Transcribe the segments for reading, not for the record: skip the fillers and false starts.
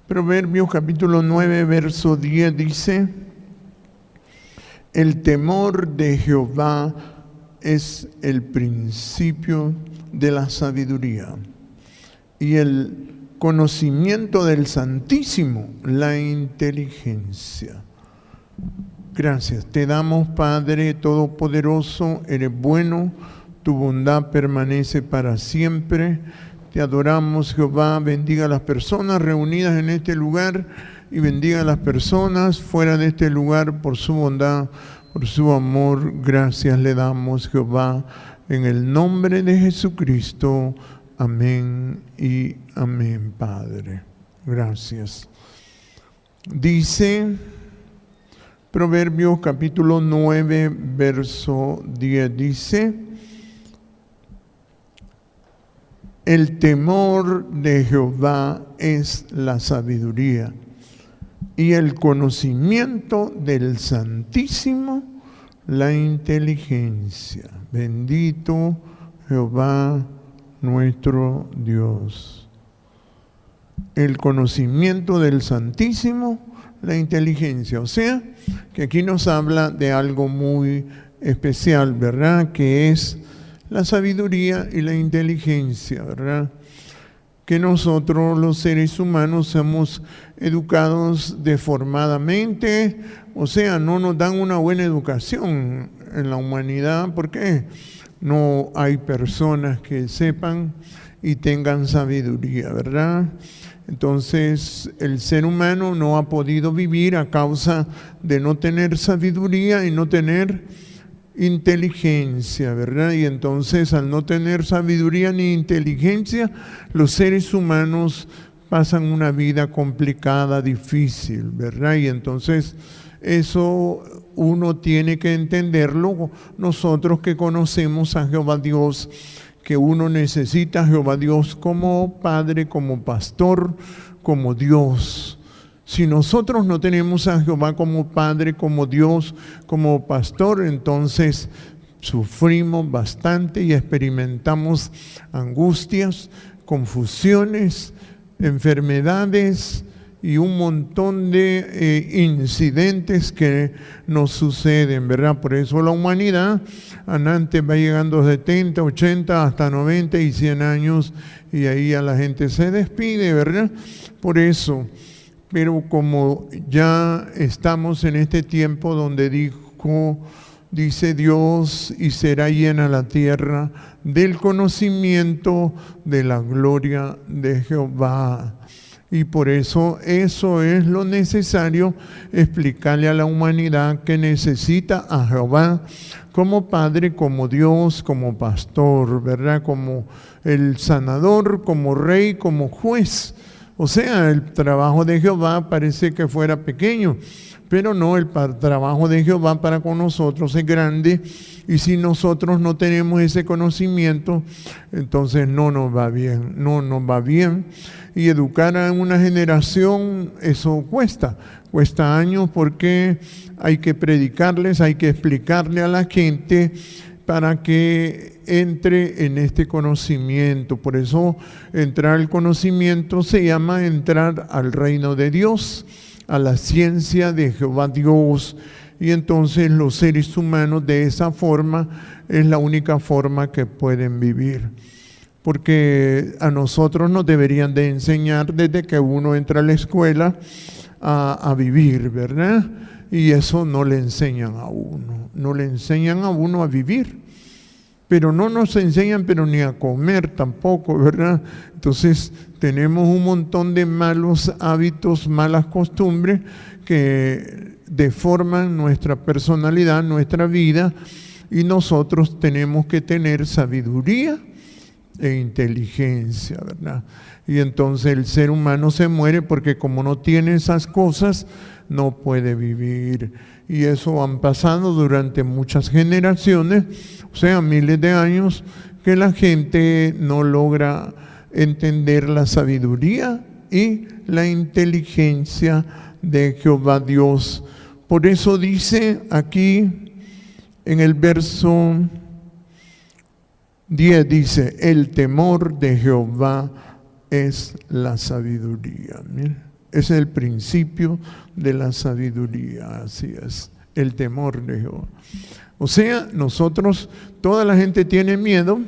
Proverbios capítulo 9, verso 10 dice: el temor de Jehová es el principio de la sabiduría, y el conocimiento del Santísimo, la inteligencia. Gracias te damos, Padre Todopoderoso, eres bueno, tu bondad permanece para siempre. Te adoramos, Jehová. Bendiga a las personas reunidas en este lugar y bendiga a las personas fuera de este lugar por su bondad, por su amor. Gracias le damos, Jehová, en el nombre de Jesucristo. Amén y amén, Padre. Gracias. Dice Proverbios capítulo 9, verso 10, dice: el temor de Jehová es la sabiduría, y el conocimiento del Santísimo, la inteligencia. Bendito Jehová nuestro Dios. El conocimiento del Santísimo, la inteligencia. O sea, que aquí nos habla de algo muy especial, ¿verdad? Que es la sabiduría y la inteligencia, ¿verdad? Que nosotros los seres humanos somos educados deformadamente, o sea, no nos dan una buena educación en la humanidad. ¿Por qué? No hay personas que sepan y tengan sabiduría, ¿verdad? Entonces, el ser humano no ha podido vivir a causa de no tener sabiduría y no tener inteligencia, ¿verdad? Y entonces, al no tener sabiduría ni inteligencia, los seres humanos pasan una vida complicada, difícil, ¿verdad? Y entonces, eso uno tiene que entenderlo, nosotros que conocemos a Jehová Dios, que uno necesita a Jehová Dios como Padre, como Pastor, como Dios. Si nosotros no tenemos a Jehová como Padre, como Dios, como Pastor, entonces sufrimos bastante y experimentamos angustias, confusiones, enfermedades y un montón de incidentes que nos suceden, ¿verdad? Por eso la humanidad antes va llegando a 70, 80, hasta 90 y 100 años y ahí a la gente se despide, ¿verdad? Por eso. Pero como ya estamos en este tiempo donde dice Dios, y será llena la tierra del conocimiento de la gloria de Jehová. Y por eso es lo necesario, explicarle a la humanidad que necesita a Jehová como Padre, como Dios, como Pastor, ¿verdad? Como el sanador, como Rey, como Juez. O sea, el trabajo de Jehová parece que fuera pequeño, pero no, el trabajo de Jehová para con nosotros es grande, y si nosotros no tenemos ese conocimiento, entonces no nos va bien, y educar a una generación, eso cuesta años, porque hay que predicarles, hay que explicarle a la gente para que entre en este conocimiento. Por eso entrar al conocimiento se llama entrar al reino de Dios, a la ciencia de Jehová Dios. Y entonces los seres humanos de esa forma es la única forma que pueden vivir. Porque a nosotros nos deberían de enseñar desde que uno entra a la escuela a vivir, ¿verdad? Y eso no le enseñan a uno a vivir. Pero no nos enseñan, pero ni a comer tampoco, ¿verdad? Entonces tenemos un montón de malos hábitos, malas costumbres que deforman nuestra personalidad, nuestra vida, y nosotros tenemos que tener sabiduría e inteligencia, ¿verdad? Y entonces el ser humano se muere porque como no tiene esas cosas, no puede vivir. Y eso han pasado durante muchas generaciones, o sea, miles de años, que la gente no logra entender la sabiduría y la inteligencia de Jehová Dios. Por eso dice aquí en el verso 10, dice, el temor de Jehová es la sabiduría. Mira, ese es el principio de la sabiduría, así es, el temor de Jehová. O sea, nosotros, toda la gente tiene miedo,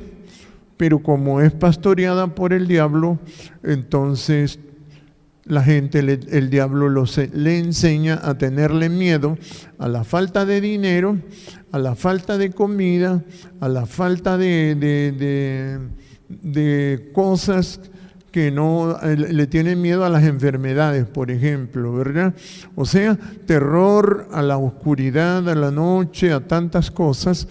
pero como es pastoreada por el diablo, entonces la gente, el diablo le enseña a tenerle miedo a la falta de dinero, a la falta de comida, a la falta de cosas que no, le tienen miedo a las enfermedades, por ejemplo, ¿verdad? O sea, terror a la oscuridad, a la noche, a tantas cosas,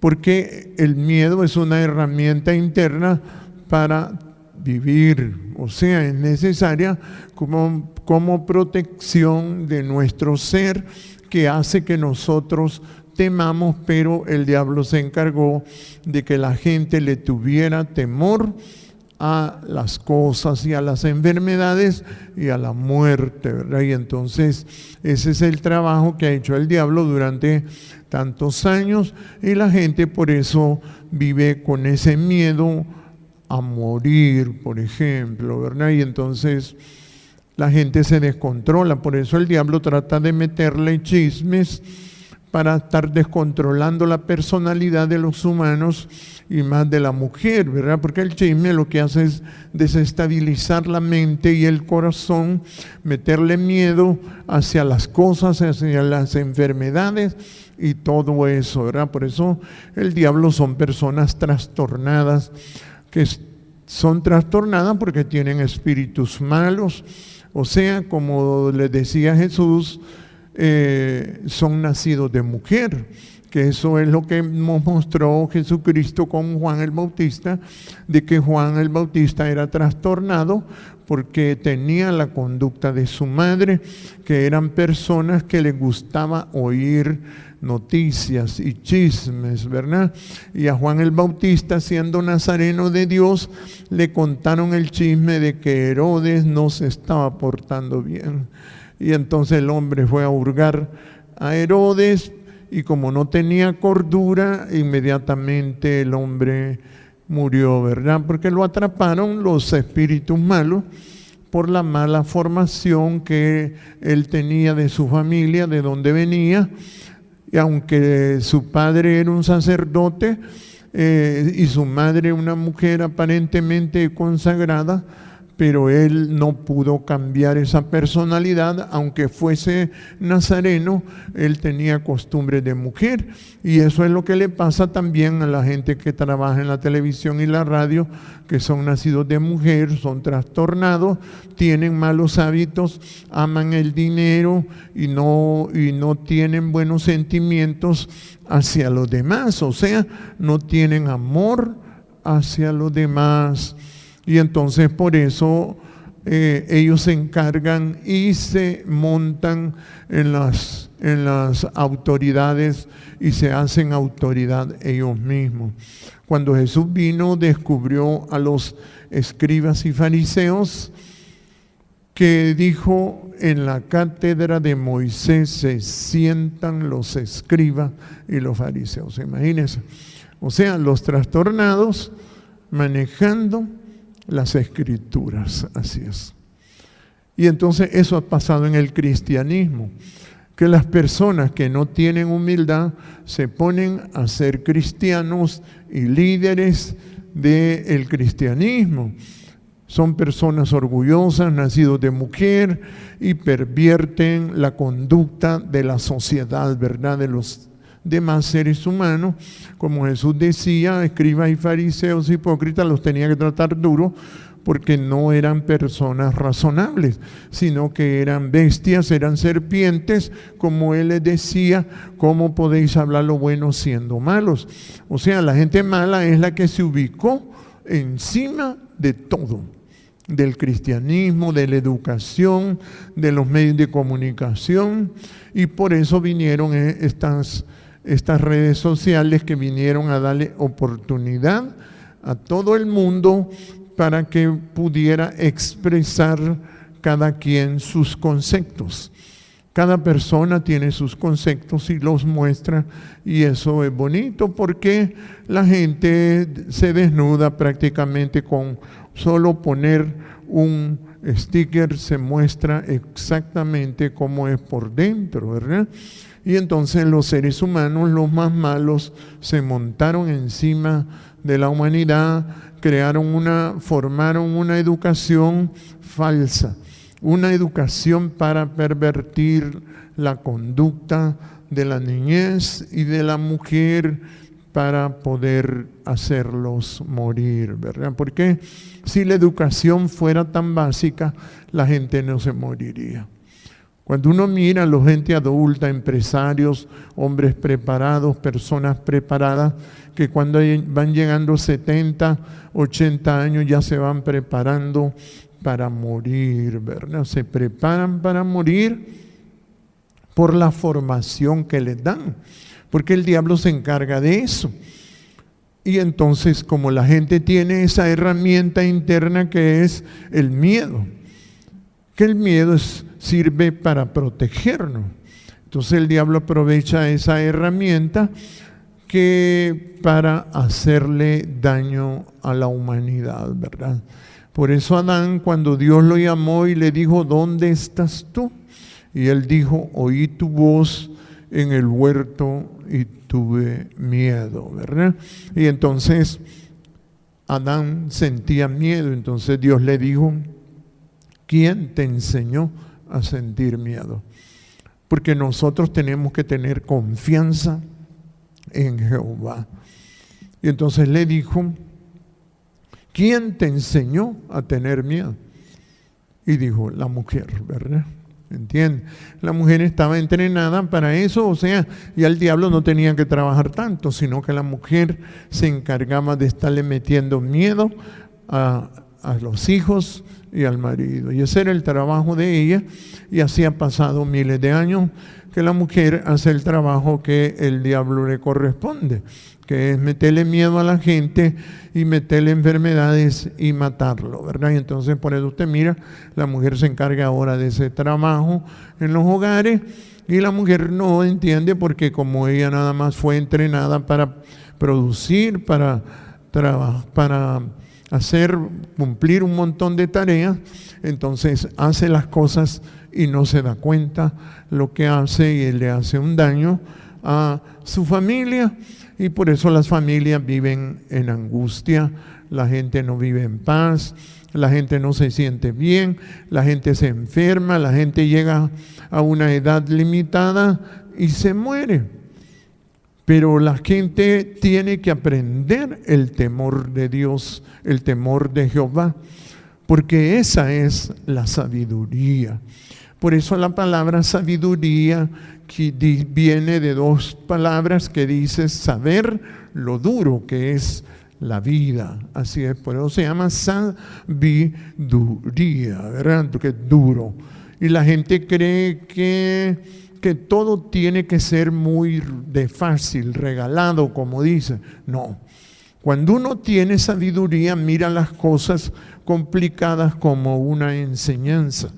porque el miedo es una herramienta interna para vivir, o sea, es necesaria como protección de nuestro ser, que hace que nosotros temamos, pero el diablo se encargó de que la gente le tuviera temor a las cosas y a las enfermedades y a la muerte, ¿verdad? Y entonces ese es el trabajo que ha hecho el diablo durante tantos años, y la gente por eso vive con ese miedo a morir, por ejemplo, ¿verdad? Y entonces la gente se descontrola. Por eso el diablo trata de meterle chismes para estar descontrolando la personalidad de los humanos y más de la mujer, ¿verdad? Porque el chisme lo que hace es desestabilizar la mente y el corazón, meterle miedo hacia las cosas, hacia las enfermedades y todo eso, ¿verdad? Por eso el diablo son personas trastornadas, que son trastornadas porque tienen espíritus malos, o sea, como les decía Jesús, son nacidos de mujer, que eso es lo que nos mostró Jesucristo con Juan el Bautista, de que Juan el Bautista era trastornado porque tenía la conducta de su madre, que eran personas que les gustaba oír noticias y chismes, ¿verdad? Y a Juan el Bautista, siendo nazareno de Dios, le contaron el chisme de que Herodes no se estaba portando bien. Y entonces el hombre fue a hurgar a Herodes, y como no tenía cordura, inmediatamente el hombre murió, ¿verdad? Porque lo atraparon los espíritus malos por la mala formación que él tenía de su familia, de donde venía. Y aunque su padre era un sacerdote y su madre una mujer aparentemente consagrada, pero él no pudo cambiar esa personalidad, aunque fuese nazareno, él tenía costumbre de mujer. Y eso es lo que le pasa también a la gente que trabaja en la televisión y la radio, que son nacidos de mujer, son trastornados, tienen malos hábitos, aman el dinero y no tienen buenos sentimientos hacia los demás, o sea, no tienen amor hacia los demás. Y entonces por eso ellos se encargan y se montan en las autoridades y se hacen autoridad ellos mismos. Cuando Jesús vino, descubrió a los escribas y fariseos, que dijo: en la cátedra de Moisés se sientan los escribas y los fariseos. Imagínense. O sea, los trastornados manejando las escrituras, así es. Y entonces eso ha pasado en el cristianismo, que las personas que no tienen humildad se ponen a ser cristianos y líderes del cristianismo. Son personas orgullosas, nacidos de mujer, y pervierten la conducta de la sociedad, ¿verdad?, de los demás seres humanos. Como Jesús decía, escribas y fariseos hipócritas los tenía que tratar duro, porque no eran personas razonables, sino que eran bestias, eran serpientes. Como él les decía: ¿cómo podéis hablar lo bueno siendo malos? O sea, la gente mala es la que se ubicó encima de todo, del cristianismo, de la educación, de los medios de comunicación, y por eso vinieron estas redes sociales, que vinieron a darle oportunidad a todo el mundo para que pudiera expresar cada quien sus conceptos. Cada persona tiene sus conceptos y los muestra, y eso es bonito porque la gente se desnuda prácticamente con solo poner un sticker, se muestra exactamente cómo es por dentro, ¿verdad? Y entonces los seres humanos, los más malos, se montaron encima de la humanidad, formaron una educación falsa, una educación para pervertir la conducta de la niñez y de la mujer para poder hacerlos morir, ¿verdad? Porque si la educación fuera tan básica, la gente no se moriría. Cuando uno mira a la gente adulta, empresarios, hombres preparados, personas preparadas, que cuando van llegando 70, 80 años ya se van preparando para morir, ¿verdad? Se preparan para morir por la formación que les dan, porque el diablo se encarga de eso. Y entonces, como la gente tiene esa herramienta interna que es el miedo, que el miedo sirve para protegernos. Entonces el diablo aprovecha esa herramienta para hacerle daño a la humanidad, ¿verdad? Por eso Adán, cuando Dios lo llamó y le dijo, ¿dónde estás tú? Y él dijo, oí tu voz en el huerto y tuve miedo, ¿verdad? Y entonces Adán sentía miedo, entonces Dios le dijo, ¿quién te enseñó a sentir miedo? Porque nosotros tenemos que tener confianza en Jehová. Y entonces le dijo, ¿quién te enseñó a tener miedo? Y dijo, la mujer, ¿verdad? ¿Entiendes? La mujer estaba entrenada para eso, o sea, ya el diablo no tenía que trabajar tanto, sino que la mujer se encargaba de estarle metiendo miedo a los hijos y al marido. Y ese era el trabajo de ella, y así ha pasado miles de años que la mujer hace el trabajo que el diablo le corresponde, que es meterle miedo a la gente y meterle enfermedades y matarlo, ¿verdad? Y entonces por eso usted mira, la mujer se encarga ahora de ese trabajo en los hogares, y la mujer no entiende porque como ella nada más fue entrenada para producir, para cumplir un montón de tareas, entonces hace las cosas y no se da cuenta lo que hace, y le hace un daño a su familia. Y por eso las familias viven en angustia, la gente no vive en paz, la gente no se siente bien, la gente se enferma, la gente llega a una edad limitada y se muere. Pero la gente tiene que aprender el temor de Dios, el temor de Jehová, porque esa es la sabiduría. Por eso la palabra sabiduría que viene de dos palabras que dice saber lo duro que es la vida. Así es, por eso se llama sabiduría, ¿verdad? Que es duro. Y la gente cree que todo tiene que ser muy de fácil, regalado, como dice. No. Cuando uno tiene sabiduría, mira las cosas complicadas como una enseñanza,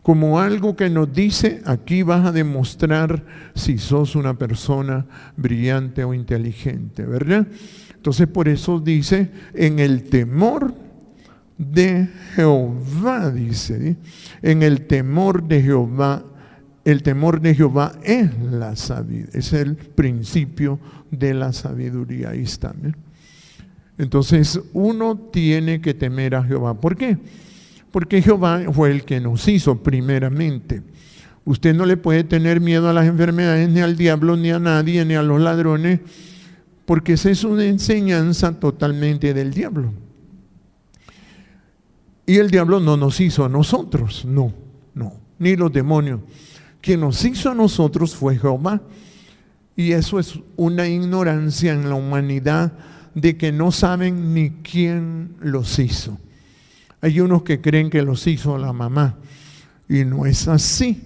como algo que nos dice, aquí vas a demostrar si sos una persona brillante o inteligente, ¿verdad? Entonces por eso dice, en el temor de Jehová, dice, ¿sí? En el temor de Jehová, el temor de Jehová es la sabiduría, es el principio de la sabiduría. Ahí está, ¿sí? Entonces uno tiene que temer a Jehová. ¿Por qué? Porque Jehová fue el que nos hizo primeramente. Usted no le puede tener miedo a las enfermedades, ni al diablo, ni a nadie, ni a los ladrones, porque esa es una enseñanza totalmente del diablo. Y el diablo no nos hizo a nosotros, no, ni los demonios. Quien nos hizo a nosotros fue Jehová. Y eso es una ignorancia en la humanidad de que no saben ni quién los hizo. Hay unos que creen que los hizo la mamá, y no es así.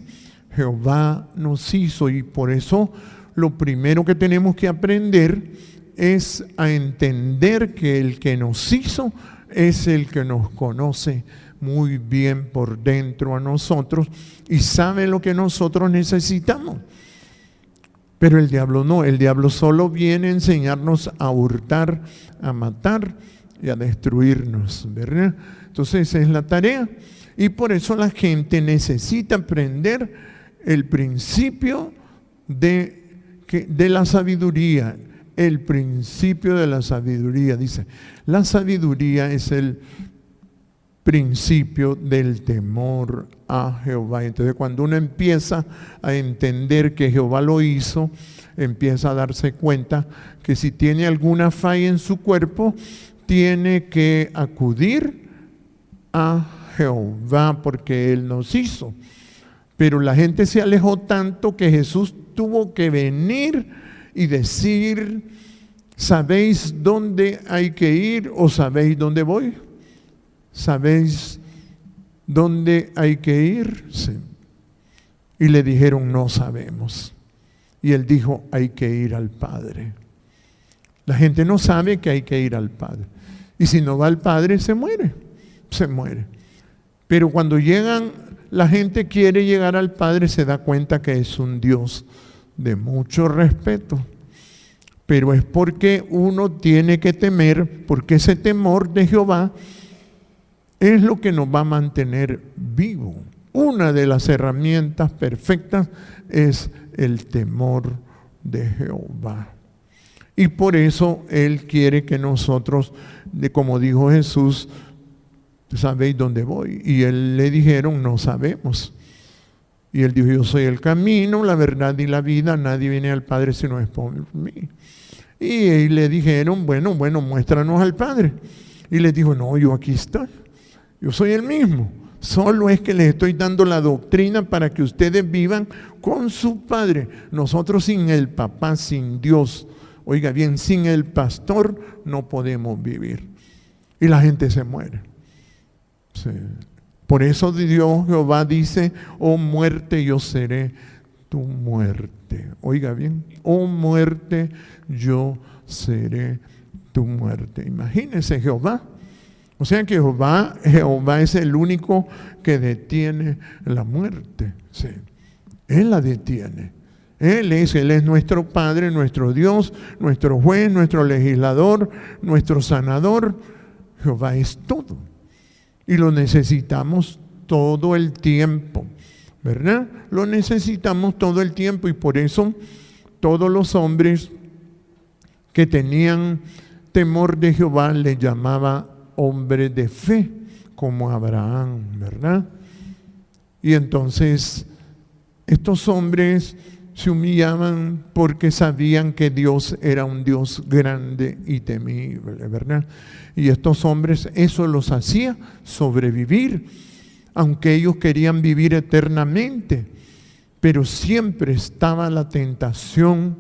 Jehová nos hizo, y por eso lo primero que tenemos que aprender es a entender que el que nos hizo es el que nos conoce muy bien por dentro a nosotros y sabe lo que nosotros necesitamos. Pero el diablo no, el diablo solo viene a enseñarnos a hurtar, a matar y a destruirnos, ¿verdad? Entonces esa es la tarea. Y por eso la gente necesita aprender el principio de la sabiduría. El principio de la sabiduría, dice, la sabiduría es el principio del temor a Jehová. Entonces cuando uno empieza a entender que Jehová lo hizo, empieza a darse cuenta que si tiene alguna falla en su cuerpo, tiene que acudir a Jehová porque Él nos hizo. Pero la gente se alejó tanto que Jesús tuvo que venir y decir, ¿sabéis dónde hay que ir o sabéis dónde voy? ¿Sabéis dónde hay que ir? Sí. Y le dijeron, no sabemos. Y Él dijo, hay que ir al Padre. La gente no sabe que hay que ir al Padre. Y si no va al Padre, se muere. Se muere. Pero cuando la gente quiere llegar al Padre, se da cuenta que es un Dios de mucho respeto. Pero es porque uno tiene que temer, porque ese temor de Jehová es lo que nos va a mantener vivo. Una de las herramientas perfectas es el temor de Jehová. Y por eso Él quiere que nosotros, como dijo Jesús, ¿sabéis dónde voy? Y le dijeron, no sabemos. Y Él dijo, yo soy el camino, la verdad y la vida, nadie viene al Padre si no es por mí. Y le dijeron, bueno, muéstranos al Padre. Y les dijo, no, yo aquí estoy, yo soy el mismo. Solo es que les estoy dando la doctrina para que ustedes vivan con su Padre. Nosotros sin el papá, sin Dios, oiga bien, sin el pastor no podemos vivir. Y la gente se muere. Sí. Por eso Dios, Jehová dice, oh muerte, yo seré tu muerte. Oiga bien, oh muerte, yo seré tu muerte. Imagínese Jehová. O sea que Jehová es el único que detiene la muerte. Sí. Él la detiene. Él es nuestro Padre, nuestro Dios, nuestro juez, nuestro legislador, nuestro sanador. Jehová es todo. Y lo necesitamos todo el tiempo, ¿verdad? Lo necesitamos todo el tiempo y por eso todos los hombres que tenían temor de Jehová le llamaba hombre de fe, como Abraham, ¿verdad? Y entonces estos hombres se humillaban porque sabían que Dios era un Dios grande y temible, ¿verdad? Y estos hombres, eso los hacía sobrevivir, aunque ellos querían vivir eternamente, pero siempre estaba la tentación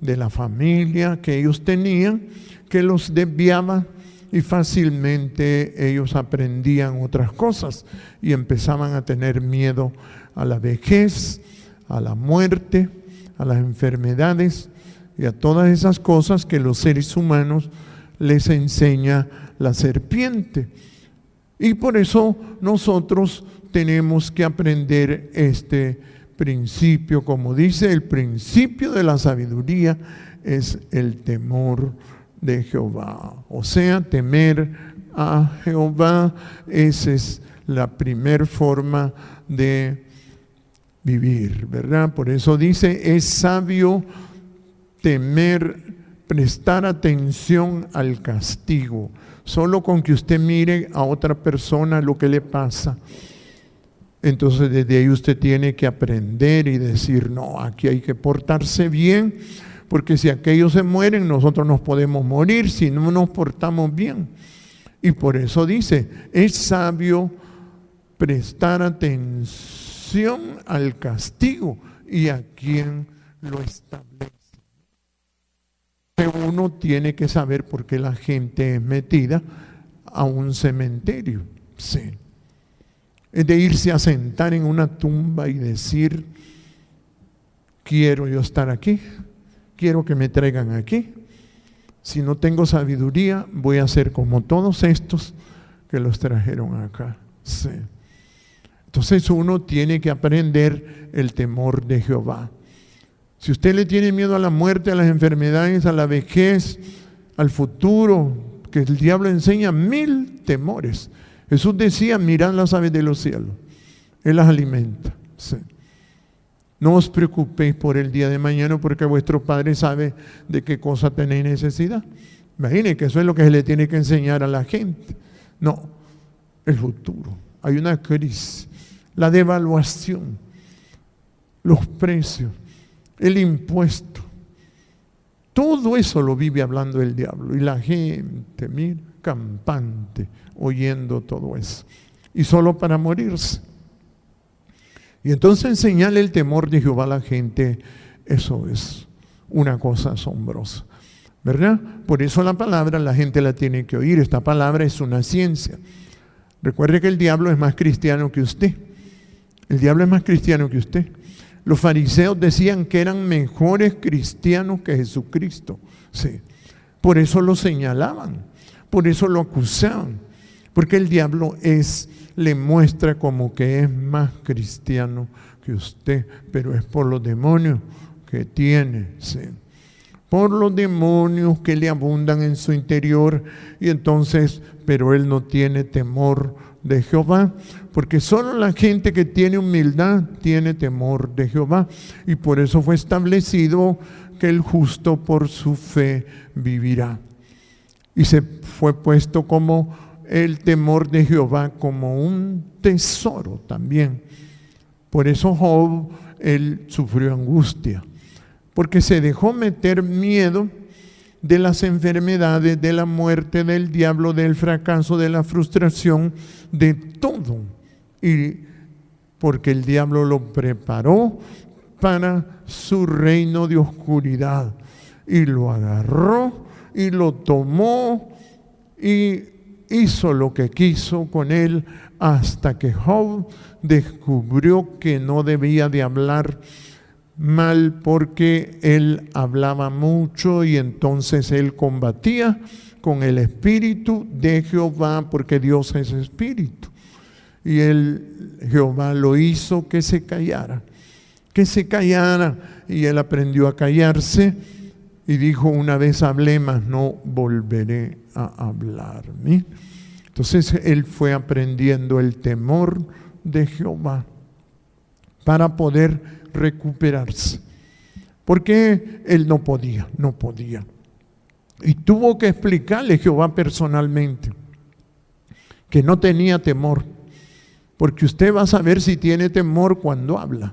de la familia que ellos tenían, que los desviaba y fácilmente ellos aprendían otras cosas y empezaban a tener miedo a la vejez, a la muerte, a las enfermedades y a todas esas cosas que los seres humanos les enseña la serpiente. Y por eso nosotros tenemos que aprender este principio, como dice, el principio de la sabiduría es el temor de Jehová. O sea, temer a Jehová, esa es la primer forma de vivir, ¿verdad? Por eso dice, es sabio temer, prestar atención al castigo. Solo con que usted mire a otra persona lo que le pasa, entonces desde ahí usted tiene que aprender y decir, no, aquí hay que portarse bien, porque si aquellos se mueren, nosotros nos podemos morir si no nos portamos bien. Y por eso dice, es sabio prestar atención al castigo y a quien lo establece. Uno tiene que saber por qué la gente es metida a un cementerio. Sí. Es de irse a sentar en una tumba y decir, quiero yo estar aquí, quiero que me traigan aquí. Si no tengo sabiduría, voy a ser como todos estos que los trajeron acá. Sí. Entonces uno tiene que aprender el temor de Jehová. Si usted le tiene miedo a la muerte, a las enfermedades, a la vejez, al futuro, que el diablo enseña 1000 temores. Jesús decía, mirad las aves de los cielos, Él las alimenta. Sí. No os preocupéis por el día de mañana, porque vuestro Padre sabe de qué cosa tenéis necesidad. Imaginen que eso es lo que se le tiene que enseñar a la gente. No, el futuro. Hay una crisis, la devaluación, los precios, el impuesto. Todo eso lo vive hablando el diablo. Y la gente, mira, campante, oyendo todo eso. Y solo para morirse. Y entonces enseñarle el temor de Jehová a la gente, eso es una cosa asombrosa, ¿verdad? Por eso la palabra la gente la tiene que oír. Esta palabra es una ciencia. Recuerde que el diablo es más cristiano que usted. El diablo es más cristiano que usted. Los fariseos decían que eran mejores cristianos que Jesucristo. Sí. Por eso lo señalaban, por eso lo acusaban, porque el diablo le muestra como que es más cristiano que usted, pero es por los demonios que tiene, sí. Por los demonios que le abundan en su interior, y entonces, pero él no tiene temor de Jehová, porque solo la gente que tiene humildad tiene temor de Jehová, y por eso fue establecido que el justo por su fe vivirá. Y se fue puesto como el temor de Jehová como un tesoro también. Por eso Job, él sufrió angustia, porque se dejó meter miedo de las enfermedades, de la muerte, del diablo, del fracaso, de la frustración, de todo. Y porque el diablo lo preparó para su reino de oscuridad. Y lo agarró y lo tomó y hizo lo que quiso con él, hasta que Job descubrió que no debía de hablar mal, porque él hablaba mucho, y entonces él combatía con el espíritu de Jehová, porque Dios es espíritu. Y Jehová lo hizo que se callara, y él aprendió a callarse y dijo: una vez hablé, mas no volveré a hablar. ¿Sí? Entonces él fue aprendiendo el temor de Jehová para poder recuperarse, porque él no podía. Y tuvo que explicarle Jehová personalmente que no tenía temor, porque usted va a saber si tiene temor cuando habla.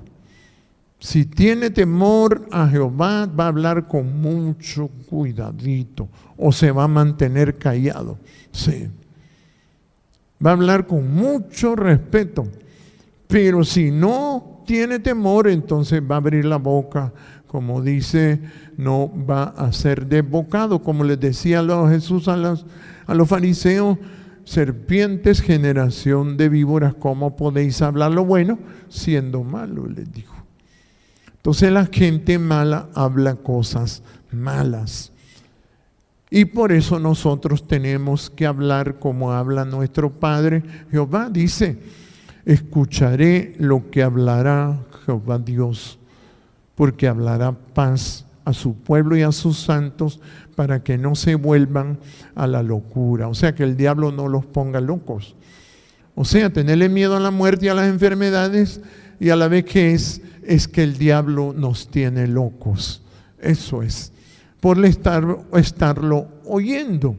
Si tiene temor a Jehová, va a hablar con mucho cuidadito, o se va a mantener callado. Sí. Va a hablar con mucho respeto. Pero si no tiene temor, entonces va a abrir la boca, como dice, no va a ser desbocado, como les decía Jesús a los fariseos: serpientes, generación de víboras, ¿cómo podéis hablar lo bueno siendo malo?, les dijo. Entonces la gente mala habla cosas malas. Y por eso nosotros tenemos que hablar como habla nuestro Padre Jehová. Dice: escucharé lo que hablará Jehová Dios, porque hablará paz a su pueblo y a sus santos, para que no se vuelvan a la locura. O sea, que el diablo no los ponga locos. O sea, tenerle miedo a la muerte y a las enfermedades y a la vejez es que el diablo nos tiene locos. Eso es, por estarlo oyendo.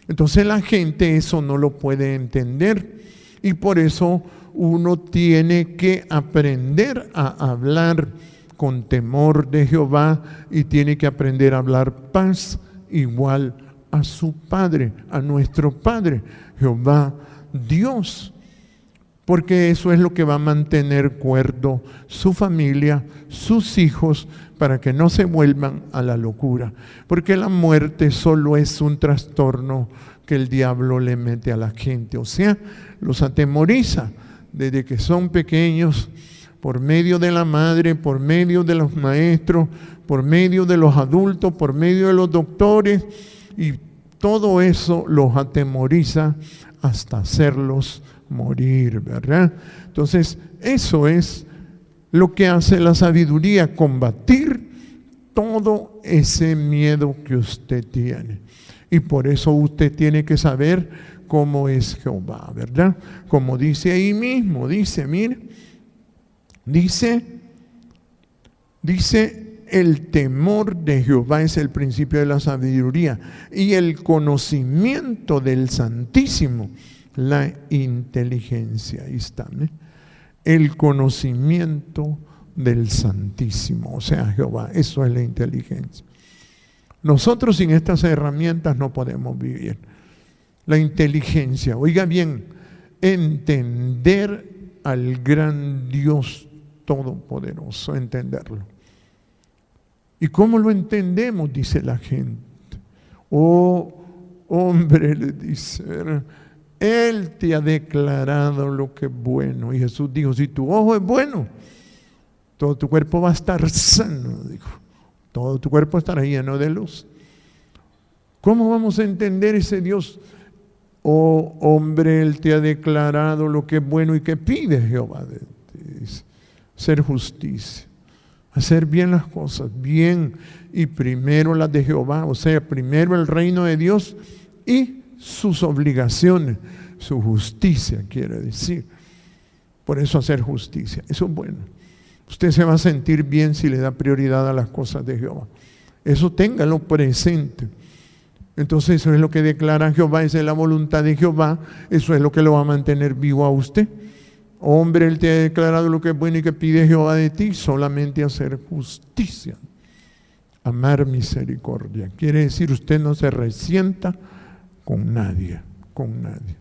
Entonces la gente eso no lo puede entender, y por eso uno tiene que aprender a hablar con temor de Jehová, y tiene que aprender a hablar paz igual a su Padre, a nuestro Padre Jehová Dios, porque eso es lo que va a mantener cuerdo su familia, sus hijos, para que no se vuelvan a la locura, porque la muerte solo es un trastorno que el diablo le mete a la gente. O sea, los atemoriza desde que son pequeños, por medio de la madre, por medio de los maestros, por medio de los adultos, por medio de los doctores, y todo eso los atemoriza hasta hacerlos morir, ¿verdad? Entonces, eso es lo que hace la sabiduría, combatir todo ese miedo que usted tiene. Y por eso usted tiene que saber cómo es Jehová, ¿verdad? Como dice ahí mismo, dice, mire, dice, el temor de Jehová es el principio de la sabiduría y el conocimiento del Santísimo, la inteligencia. Ahí está, ¿eh? El conocimiento del Santísimo, o sea, Jehová, eso es la inteligencia. Nosotros sin estas herramientas no podemos vivir. La inteligencia, oiga bien, entender al gran Dios todopoderoso, entenderlo. ¿Y cómo lo entendemos? Dice la gente. Oh, hombre, le dice, Él te ha declarado lo que es bueno. Y Jesús dijo, si tu ojo es bueno, todo tu cuerpo va a estar sano, dijo. Todo tu cuerpo estará lleno de luz. ¿Cómo vamos a entender ese Dios? Oh, hombre, Él te ha declarado lo que es bueno y que pide Jehová de ti. Ser justicia, hacer bien las cosas, bien, y primero las de Jehová, o sea, primero el reino de Dios y sus obligaciones, su justicia quiere decir. Por eso hacer justicia, eso es bueno. Usted se va a sentir bien si le da prioridad a las cosas de Jehová. Eso téngalo presente. Entonces eso es lo que declara Jehová, esa es la voluntad de Jehová, eso es lo que lo va a mantener vivo a usted. Hombre, Él te ha declarado lo que es bueno y que pide Jehová de ti, solamente hacer justicia, amar misericordia. Quiere decir, usted no se resienta con nadie, con nadie.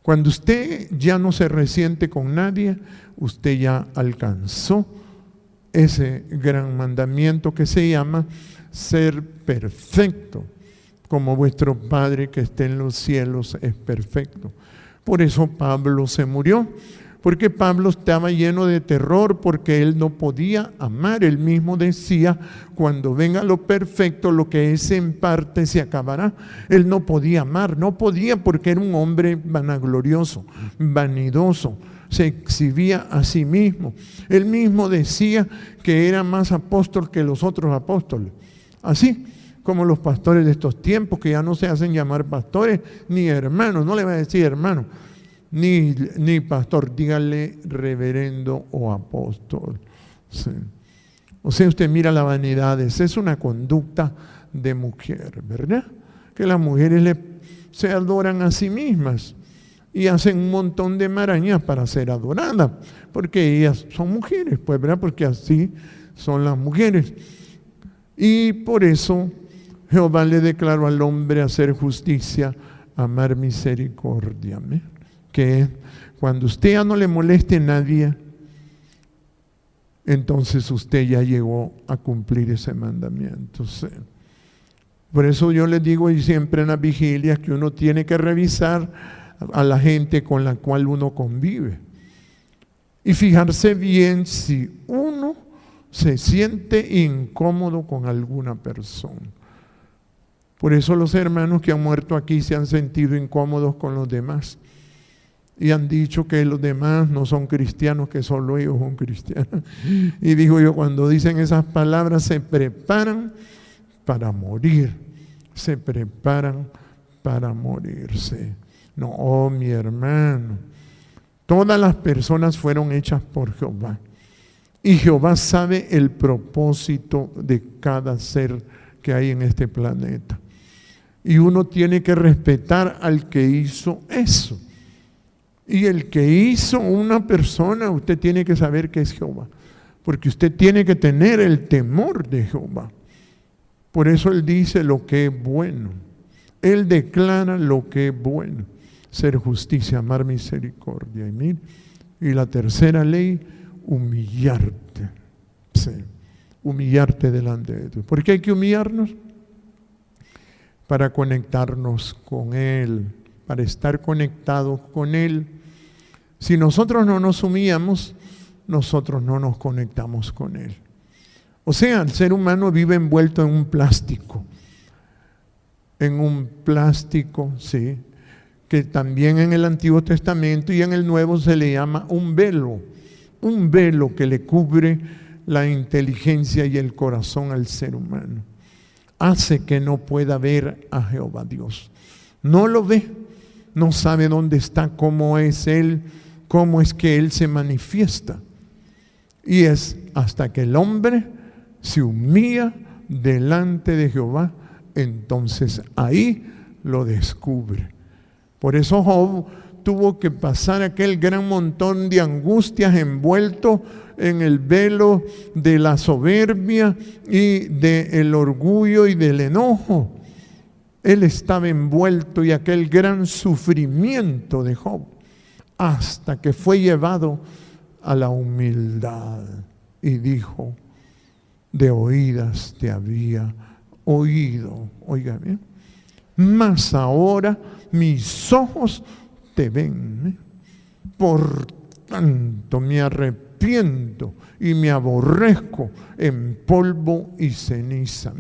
Cuando usted ya no se resiente con nadie, usted ya alcanzó ese gran mandamiento que se llama ser perfecto, como vuestro Padre que está en los cielos es perfecto. Por eso Pablo se murió, porque Pablo estaba lleno de terror, porque él no podía amar. Él mismo decía, cuando venga lo perfecto, lo que es en parte se acabará. Él no podía amar, no podía porque era un hombre vanaglorioso, vanidoso, se exhibía a sí mismo. Él mismo decía que era más apóstol que los otros apóstoles. Así como los pastores de estos tiempos, que ya no se hacen llamar pastores ni hermanos, no le va a decir hermano, ni pastor, dígale reverendo o apóstol. Sí. O sea, usted mira la vanidad, es una conducta de mujer, ¿verdad? Que las mujeres se adoran a sí mismas y hacen un montón de marañas para ser adoradas, porque ellas son mujeres, pues, ¿verdad? Porque así son las mujeres. Y por eso Jehová le declaró al hombre hacer justicia, amar misericordia, ¿eh? Que cuando usted ya no le moleste a nadie, entonces usted ya llegó a cumplir ese mandamiento. ¿Sí? Por eso yo les digo y siempre en las vigilias que uno tiene que revisar a la gente con la cual uno convive y fijarse bien si uno se siente incómodo con alguna persona. Por eso los hermanos que han muerto aquí se han sentido incómodos con los demás y han dicho que los demás no son cristianos, que solo ellos son cristianos. Y digo yo, cuando dicen esas palabras se preparan para morir, se preparan para morirse. No, mi hermano, todas las personas fueron hechas por Jehová y Jehová sabe el propósito de cada ser que hay en este planeta. Y uno tiene que respetar al que hizo eso. Y el que hizo una persona, usted tiene que saber que es Jehová. Porque usted tiene que tener el temor de Jehová. Por eso Él dice lo que es bueno. Él declara lo que es bueno. Ser justicia, amar misericordia. Y la tercera ley, humillarte. Sí, humillarte delante de Dios. ¿Por qué hay que humillarnos? Para conectarnos con Él, para estar conectados con Él. Si nosotros no nos humillamos, nosotros no nos conectamos con Él. O sea, el ser humano vive envuelto en un plástico. en un plástico, sí, que también en el Antiguo Testamento y en el Nuevo se le llama un velo que le cubre la inteligencia y el corazón al ser humano. Hace que no pueda ver a Jehová Dios. No lo ve, no sabe dónde está, cómo es Él, cómo es que Él se manifiesta. Y es hasta que el hombre se humilla delante de Jehová, entonces ahí lo descubre. Por eso Job tuvo que pasar aquel gran montón de angustias envuelto en el velo de la soberbia y del orgullo y del enojo. Él estaba envuelto y aquel gran sufrimiento de Job, hasta que fue llevado a la humildad y dijo: de oídas te había oído, oiga bien, mas ahora mis ojos te ven. Por tanto me arrepiento y me aborrezco en polvo y ceniza.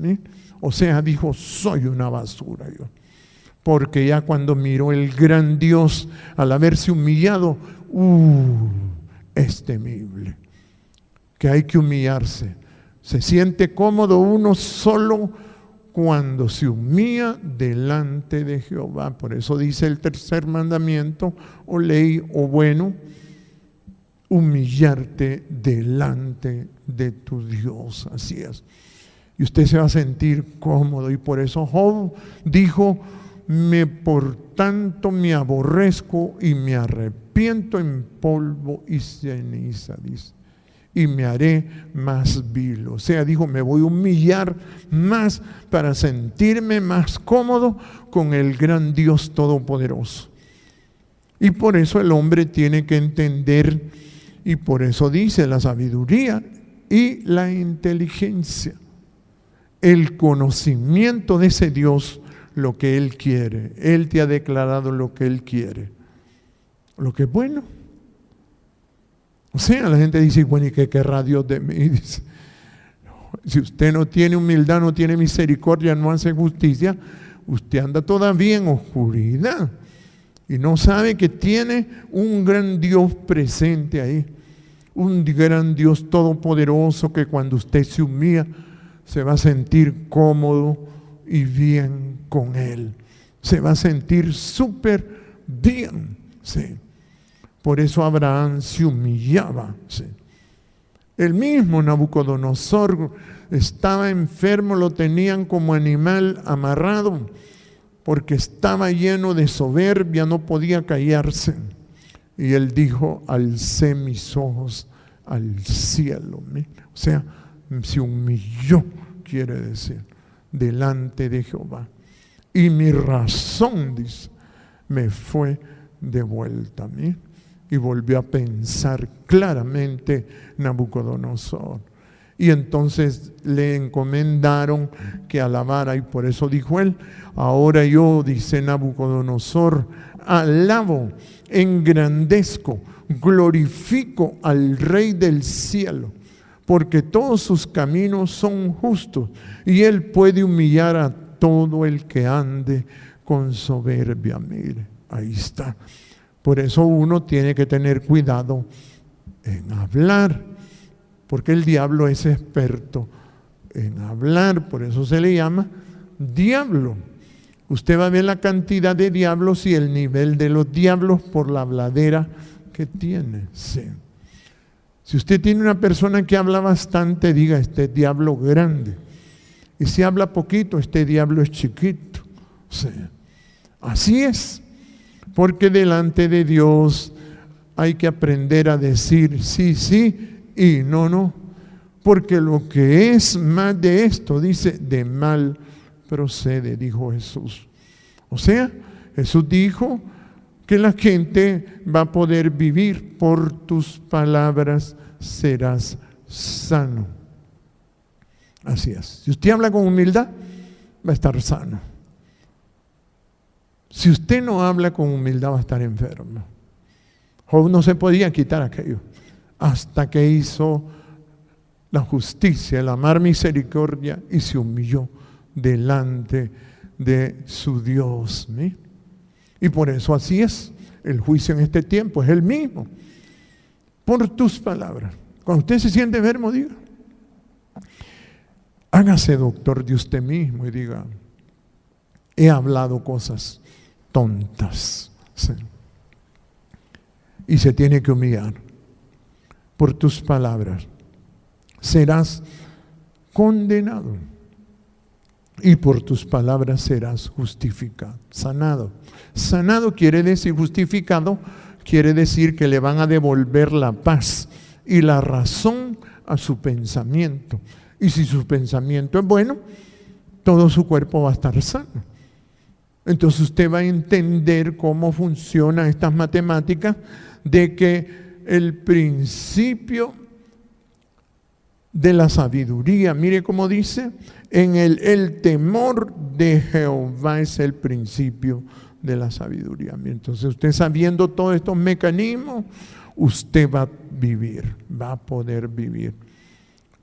O sea, dijo, soy una basura yo. Porque ya cuando miró el gran Dios, al haberse humillado, es temible. Que hay que humillarse. Se siente cómodo uno solo cuando se humilla delante de Jehová. Por eso dice el tercer mandamiento, o ley, o bueno, humillarte delante de tu Dios. Así es. Y usted se va a sentir cómodo. Y por eso Job dijo, por tanto me aborrezco y me arrepiento en polvo y ceniza, dice. Y me haré más vil. O sea, dijo, me voy a humillar más para sentirme más cómodo con el gran Dios Todopoderoso. Y por eso el hombre tiene que entender, y por eso dice la sabiduría y la inteligencia, el conocimiento de ese Dios, lo que Él quiere. Él te ha declarado lo que Él quiere, lo que es bueno. O sea, la gente dice, bueno, ¿y qué querrá Dios de mí? Dice, si usted no tiene humildad, no tiene misericordia, no hace justicia, usted anda todavía en oscuridad y no sabe que tiene un gran Dios presente ahí, un gran Dios todopoderoso que cuando usted se humilla se va a sentir cómodo y bien con Él, se va a sentir súper bien, sí. Por eso Abraham se humillaba. ¿Sí? El mismo Nabucodonosor estaba enfermo, lo tenían como animal amarrado, porque estaba lleno de soberbia, no podía callarse. Y él dijo, alcé mis ojos al cielo. O sea, se humilló, quiere decir, delante de Jehová. Y mi razón, dice, me fue devuelta a mí. Y volvió a pensar claramente Nabucodonosor. Y entonces le encomendaron que alabara, y por eso dijo él, ahora yo, dice Nabucodonosor, alabo, engrandezco, glorifico al Rey del cielo, porque todos sus caminos son justos, y él puede humillar a todo el que ande con soberbia. Mire, ahí está. Por eso uno tiene que tener cuidado en hablar, porque el diablo es experto en hablar, por eso se le llama diablo. Usted va a ver la cantidad de diablos y el nivel de los diablos por la habladera que tiene. Sí. Si usted tiene una persona que habla bastante, diga, este diablo grande. Y si habla poquito, este diablo es chiquito. Sí. Así es. Porque delante de Dios hay que aprender a decir sí, sí y no, no. Porque lo que es más de esto, dice, de mal procede, dijo Jesús. O sea, Jesús dijo que la gente va a poder vivir por tus palabras, serás sano. Así es. Si usted habla con humildad, va a estar sano. Si usted no habla con humildad, va a estar enfermo. Job no se podía quitar aquello hasta que hizo la justicia, el amar misericordia y se humilló delante de su Dios. ¿Sí? Y por eso así es. El juicio en este tiempo es el mismo. Por tus palabras. Cuando usted se siente enfermo, diga: hágase doctor de usted mismo y diga: he hablado cosas tontas. Sí. Y se tiene que humillar. Por tus palabras serás condenado y por tus palabras serás justificado, sanado. Sanado quiere decir, justificado quiere decir que le van a devolver la paz y la razón a su pensamiento. Y si su pensamiento es bueno, todo su cuerpo va a estar sano. Entonces usted va a entender cómo funcionan estas matemáticas, de que el principio de la sabiduría, mire cómo dice, el temor de Jehová es el principio de la sabiduría. Entonces usted, sabiendo todos estos mecanismos, usted va a vivir, va a poder vivir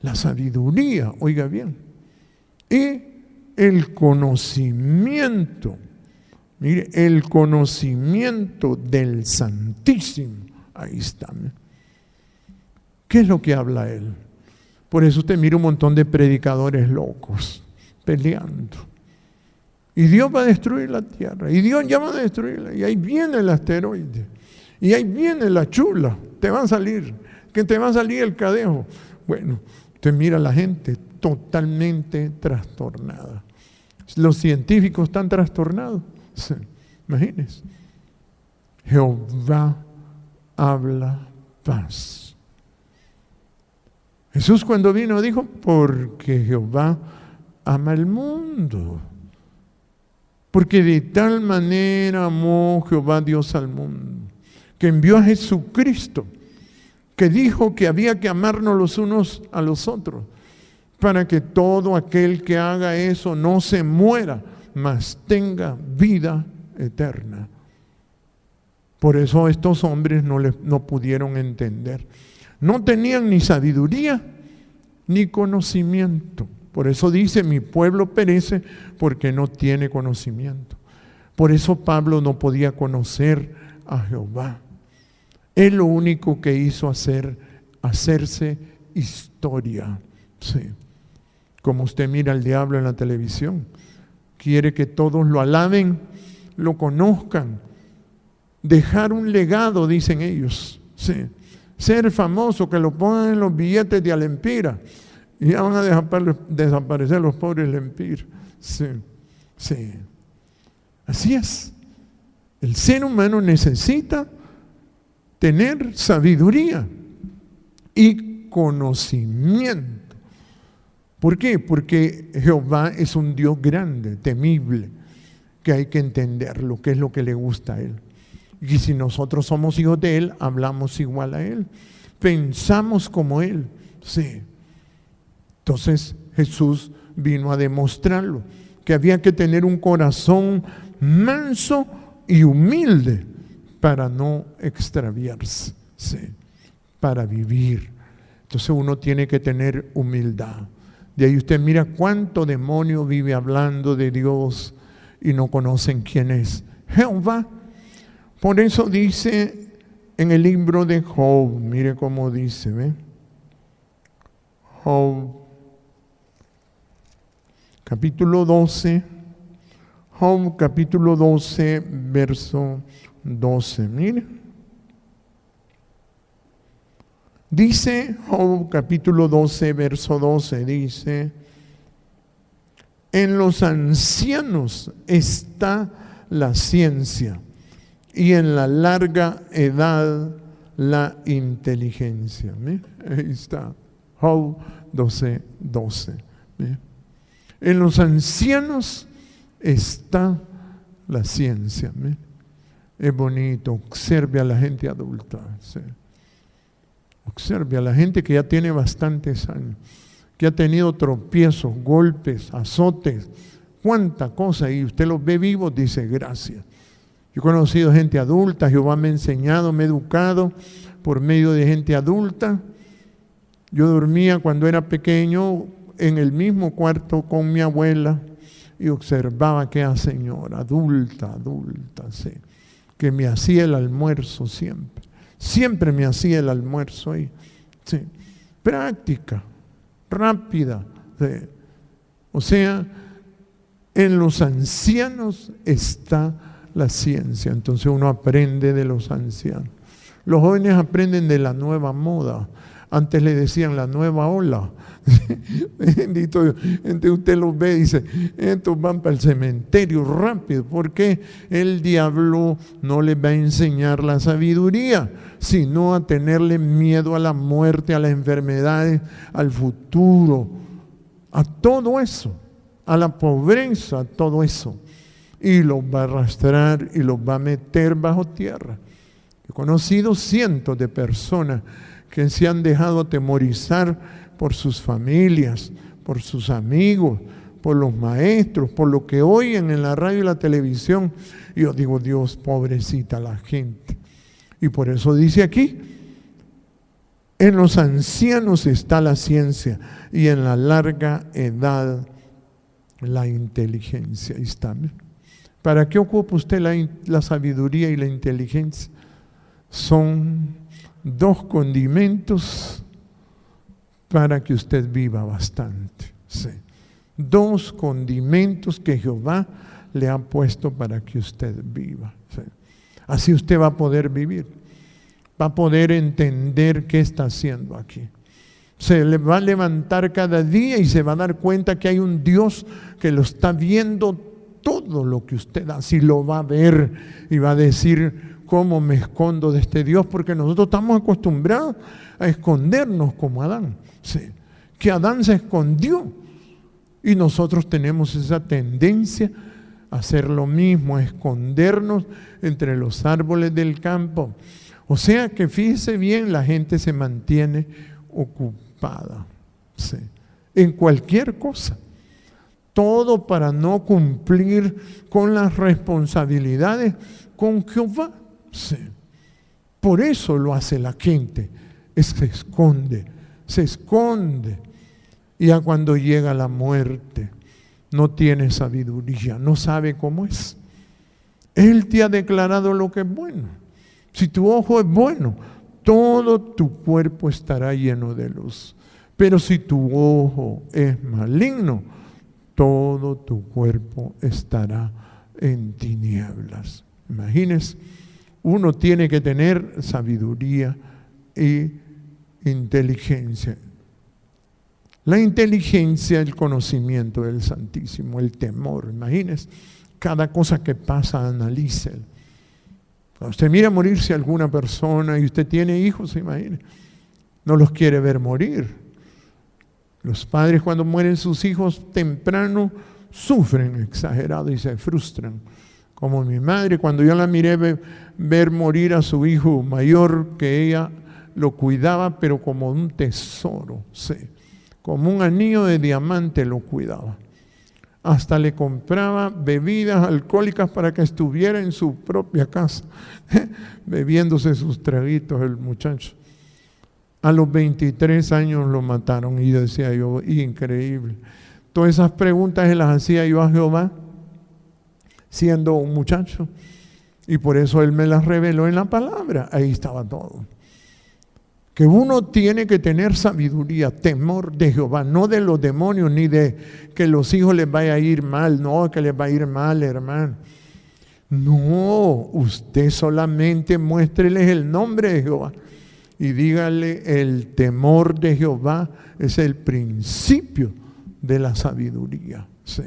la sabiduría, oiga bien, y el conocimiento. Mire, el conocimiento del Santísimo. Ahí está. ¿Qué es lo que habla él? Por eso usted mira un montón de predicadores locos peleando. Y Dios va a destruir la tierra. Y Dios ya va a destruirla. Y ahí viene el asteroide. Y ahí viene la chula. Te va a salir. Que te va a salir el cadejo. Bueno, usted mira a la gente totalmente trastornada. Los científicos están trastornados. Sí, imagínense. Jehová habla paz. Jesús cuando vino dijo: porque Jehová ama el mundo. Porque de tal manera amó Jehová Dios al mundo, que envió a Jesucristo, que dijo que había que amarnos los unos a los otros, para que todo aquel que haga eso no se muera, mas tenga vida eterna. Por eso estos hombres no pudieron entender. No tenían ni sabiduría ni conocimiento. Por eso dice: mi pueblo perece porque no tiene conocimiento. Por eso Pablo no podía conocer a Jehová. Él lo único que hizo hacerse historia. Sí. Como usted mira al diablo en la televisión. Quiere que todos lo alaben, lo conozcan, dejar un legado, dicen ellos. Sí. Ser famoso, que lo pongan en los billetes de Alempira. Y ya van a desaparecer los pobres lempiras. Sí, sí. Así es. El ser humano necesita tener sabiduría y conocimiento. ¿Por qué? Porque Jehová es un Dios grande, temible, que hay que entenderlo, que es lo que le gusta a Él. Y si nosotros somos hijos de Él, hablamos igual a Él, pensamos como Él. Sí. Entonces Jesús vino a demostrarlo, que había que tener un corazón manso y humilde para no extraviarse, sí, para vivir. Entonces uno tiene que tener humildad. De ahí usted mira cuánto demonio vive hablando de Dios y no conocen quién es Jehová. Por eso dice en el libro de Job, mire cómo dice, ¿ve? Job, capítulo 12, Job capítulo 12, verso 12, mire. Dice Job capítulo 12, verso 12, dice: en los ancianos está la ciencia y en la larga edad la inteligencia. ¿Mire? Ahí está, Job 12, 12. ¿Mire? En los ancianos está la ciencia. ¿Mire? Es bonito, observe a la gente adulta. ¿Sí? Observe a la gente que ya tiene bastantes años, que ha tenido tropiezos, golpes, azotes, cuánta cosa, y usted los ve vivos, dice gracias. Yo he conocido gente adulta, Jehová me ha enseñado, me ha educado por medio de gente adulta. Yo dormía cuando era pequeño en el mismo cuarto con mi abuela, y observaba a aquella señora, adulta, sí, que me hacía el almuerzo siempre me hacía el almuerzo ahí, sí, práctica, rápida, sí. O sea, en los ancianos está la ciencia, entonces uno aprende de los ancianos. Los jóvenes aprenden de la nueva moda. Antes le decían la nueva ola. Bendito Dios. Entonces usted los ve y dice, estos van para el cementerio rápido, porque el diablo no les va a enseñar la sabiduría, sino a tenerle miedo a la muerte, a las enfermedades, al futuro, a todo eso, a la pobreza, a todo eso. Y los va a arrastrar y los va a meter bajo tierra. He conocido cientos de personas que se han dejado atemorizar por sus familias, por sus amigos, por los maestros, por lo que oyen en la radio y la televisión. Y yo digo, Dios, pobrecita la gente. Y por eso dice aquí, en los ancianos está la ciencia y en la larga edad la inteligencia. Ahí está. ¿Para qué ocupa usted la sabiduría y la inteligencia? Son dos condimentos para que usted viva bastante. Sí. Dos condimentos que Jehová le ha puesto para que usted viva. Sí. Así usted va a poder vivir. Va a poder entender qué está haciendo aquí. Se le va a levantar cada día y se va a dar cuenta que hay un Dios que lo está viendo todo lo que usted hace, y lo va a ver y va a decir, ¿cómo me escondo de este Dios? Porque nosotros estamos acostumbrados a escondernos como Adán. Sí, que Adán se escondió y nosotros tenemos esa tendencia a hacer lo mismo, a escondernos entre los árboles del campo. O sea que fíjese bien, la gente se mantiene ocupada, sí, en cualquier cosa. Todo para no cumplir con las responsabilidades con Jehová. Sí. Por eso lo hace la gente, se esconde. Y ya cuando llega la muerte, no tiene sabiduría, no sabe cómo es. Él te ha declarado lo que es bueno. Si tu ojo es bueno, todo tu cuerpo estará lleno de luz. Pero si tu ojo es maligno, todo tu cuerpo estará en tinieblas. Imagínense, uno tiene que tener sabiduría y inteligencia. La inteligencia, el conocimiento del Santísimo, el temor. Imagínense, cada cosa que pasa, analícelo. Cuando usted mira morirse a alguna persona y usted tiene hijos, imagínese, no los quiere ver morir. Los padres, cuando mueren sus hijos temprano, sufren exagerado y se frustran. Como mi madre, cuando yo la miré ver morir a su hijo mayor, que ella lo cuidaba, pero como un tesoro, sí, como un anillo de diamante lo cuidaba. Hasta le compraba bebidas alcohólicas para que estuviera en su propia casa, bebiéndose sus traguitos el muchacho. A los 23 años lo mataron y decía yo, increíble. Todas esas preguntas se las hacía yo a Jehová, siendo un muchacho, y por eso Él me las reveló en la palabra. Ahí estaba todo. Que uno tiene que tener sabiduría, temor de Jehová, no de los demonios, ni de que los hijos les vaya a ir mal, no, que les va a ir mal, hermano. No, usted solamente muéstreles el nombre de Jehová y dígale, el temor de Jehová es el principio de la sabiduría. Sí.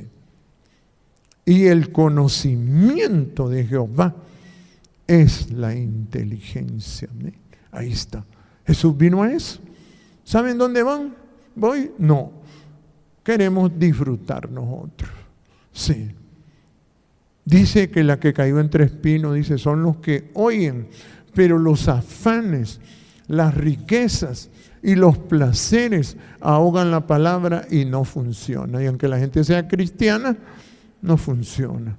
Y el conocimiento de Jehová es la inteligencia. Ahí está. Jesús vino a eso. ¿Saben dónde van? ¿Voy? No. Queremos disfrutar nosotros. Sí. Dice que la que cayó entre espinos, dice, son los que oyen, pero los afanes, las riquezas y los placeres ahogan la palabra y no funciona. Y aunque la gente sea cristiana, no funciona.